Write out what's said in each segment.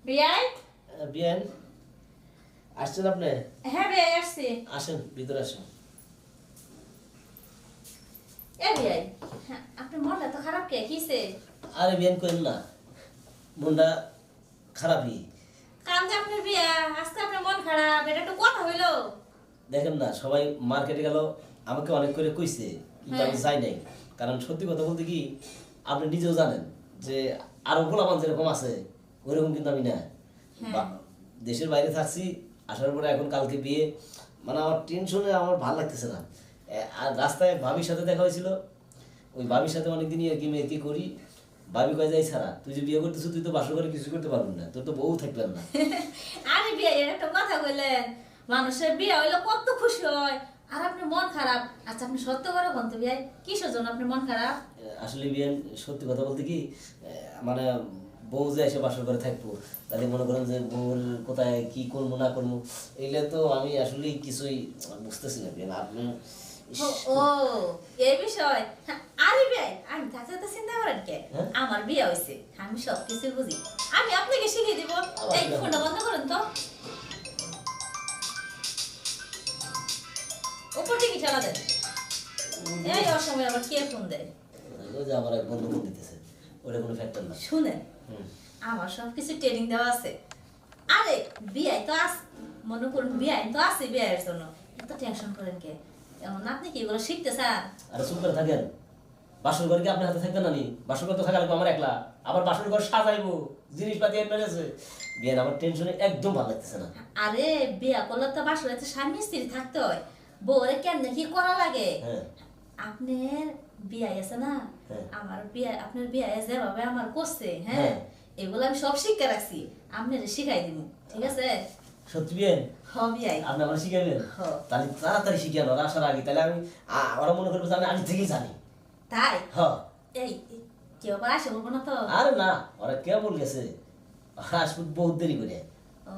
বিয়াই বিয়ান আসছেন আপনি? হ্যাঁ বিয়াই আসছি। আসেন ভিতরে আসেন। বিয়াই আপনার মনটা তো খারাপ কে কিসে? আরে বিয়ান করেন না, মনটা খারাপই। কারণ যে আপনার বিয়া আজকে আপনার মন খারাপ, এটা একটু কথা হইলো। দেখেন না, সবাই মার্কেটে গেল, আমাকে অনেক করে কইছে, কিন্তু আমি যাই নাই। কারণ সত্যি কথা বলতে কি, আপনি নিজেও জানেন যে আরো গোলামান যেরকম আছে ওইরকম কিন্তু আমি না। দেশের বাইরে থাকছি, আসার পরে এখন কালকে বিয়ে, মানে আমার টেনশনে আমার ভালো লাগতেছে না। আর রাস্তায় ভাবির সাথে দেখা হয়েছিল, ওই ভাবির সাথে অনেকদিনই আর কি মেয়েকে করি। ভাবি কয় যাই ছাড়া, তুই যে বিয়ে করতেছিস তুই তো বাসর করে কিছু করতে পারবি না, তোর তো বউ থাকবেন না। আরে বিয়া এর একটা কথা কইলেন, মানুষের বিয়া হইলে কত খুশি হয়, আর আপনি মন খারাপ। আচ্ছা আপনি সত্য করে বলতে বিয়াই কিসের জন্য আপনি মন খারাপ? আসলে বিয়ান সত্যি কথা বলতে কি, মানে বউ যে এসে বাসর করে থাকবো, তাহলে মনে করেন যে বউর কোথায় কি করবো না করবো, এইগুলো তো আমি আসলে কিছুই বুঝতেছি না বিয়ান। আপনি ও এই বিষয়। আরে বিয়াই আমি থাকতে তো চিন্তা করেন কে, আমার বিয়ে হয়েছে, আমি সব কিছু বুঝি, আমি আপনাকে শিখিয়ে দিব। এই ফোনটা বন্ধ করেন তো, উপর থেকে চালা দেন। এই অসময় আবার কে ফোন দেয়? ওই যে আমার এক বন্ধু ফোন দিতেছে, ওটা কোনো ফ্যাক্টর না। শুনেন, আমার সব কিছু ট্রেনিং দেওয়া আছে। আরে বিয়াই তো আস, মনে করুন বিয়াই তো আছে, বিয়ের জন্য এত টেনশন করেন কে? এমন আপনি কি এগুলো শিখতে চান? আরে চুপ করে থাকেন, বাসর ঘর কি আপনার হাতে থাকবে না? নি বাসর ঘর তো থাকা লাগবে আমার একলা, আবার বাসর ঘর সাজাইবো, জিনিসপাতি এনে গেছে। বিয়ান আমার টেনশনে একদম ভালো লাগতেছে না। আরে বিয়া করলে তো বাসরে তো স্বামী স্ত্রী থাকতে হয়, বউরে কেন কি করা লাগে? আপনার বিয়ে আছে না, আমার বিয়ে, আপনার বিয়ে যেভাবে আমার করছে, হ্যাঁ এগুলো আমি সব শিখে রাখছি, আপনার শিখাই দিব, ঠিক আছে? সত্যি বিয়ান? বিয়াই আপনি আমার শিখাবেন? তাহলে তাড়াতাড়ি শিখান, ওরা আসার আগে, তাহলে আমি ওরা মনে করবে যে আমি আগে থেকেই জানি। তাই? হ্যাঁ। এই কেউ আবার আসে বলবো না তো? আরে না, ওরা কেমন গেছে, আসবে বহুত দেরি করে। ও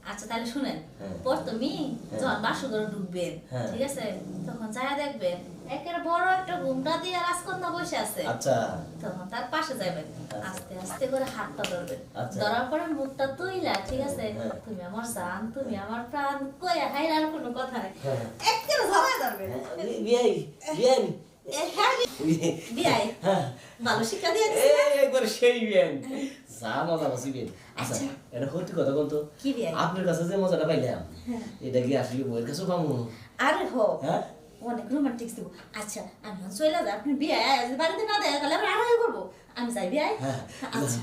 আচ্ছা তাহলে শুনেন, প্রথমে যখন বাসর ঘরে ঢুকবেন, ঠিক আছে, তখন যায়া দেখবেন একের বড় একটা ঘুমটা দিয়ে রাজকন্যা বসে আছে। আচ্ছা। তখন তার পাশে যাবেন, আস্তে আস্তে করে হাতটা ধরবেন, ধরার পরে মুখটা তুইলা, ঠিক আছে, তুমি আমার জান, তুমি আমার প্রাণ কইয়া হাইরার কোনো কথা নাই, একেবারে ধরায় ধরবেন। বিয়াই বিয়ান বিয়াই ভালো শিক্ষা দিয়ে একবার সেই বিয়ান, যা মজা পাচ্ছি বিয়ান। আচ্ছা এটা সত্যি কথা বলতো, আপনার কাছে যে মজাটা পাইলাম, এটা কি আসলে বইয়ের কাছে পাবো? আরে হো অনেক রোমান্টিক দিব। আচ্ছা আমি চলে যাই, আপনি বিয়ে বাড়িতে না দেয় তাহলে আমরা আড়াই করবো, আমি যাই বিয়ে। আচ্ছা